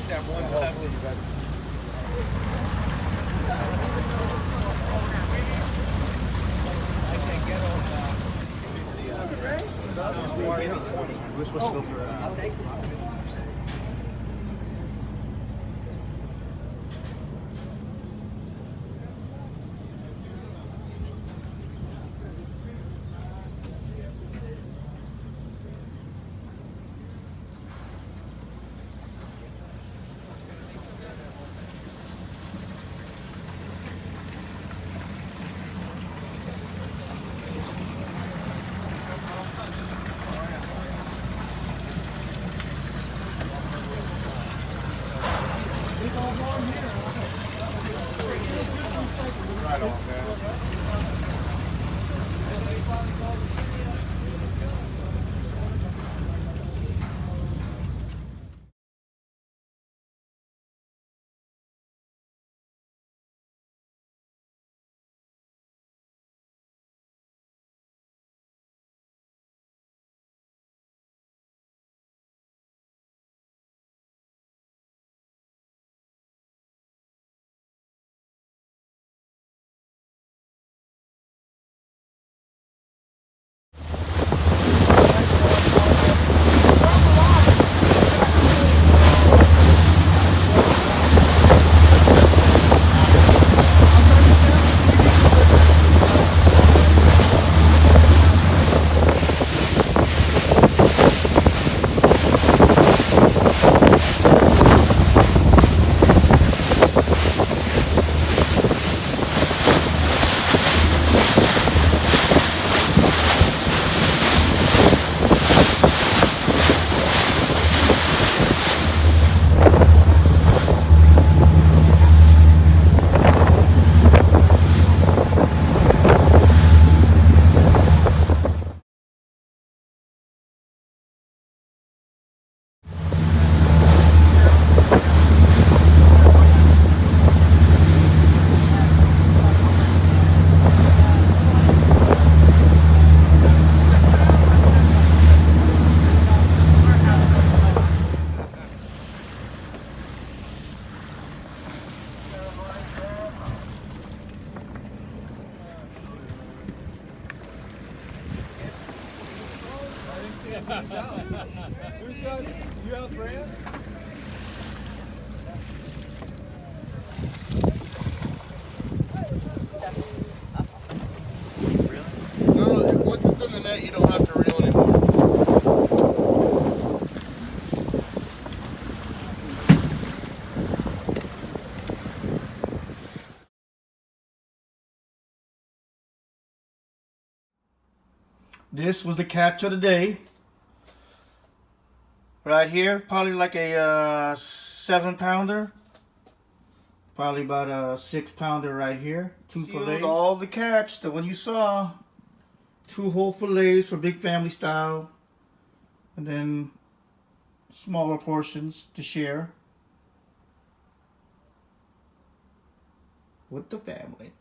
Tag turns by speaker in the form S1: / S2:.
S1: just have one left. I can't get on we're supposed to go for I'll take it. Right on, man. Who's out? You out, Brand?
S2: No, once it's in the net, you don't have to reel anymore.
S3: This was the catch of the day. Right here, probably like a 7-pounder. Probably about a 6-pounder right here. Two fillets. All the catch, the one you saw. 2 whole fillets for big family style. And then smaller portions to share with the family.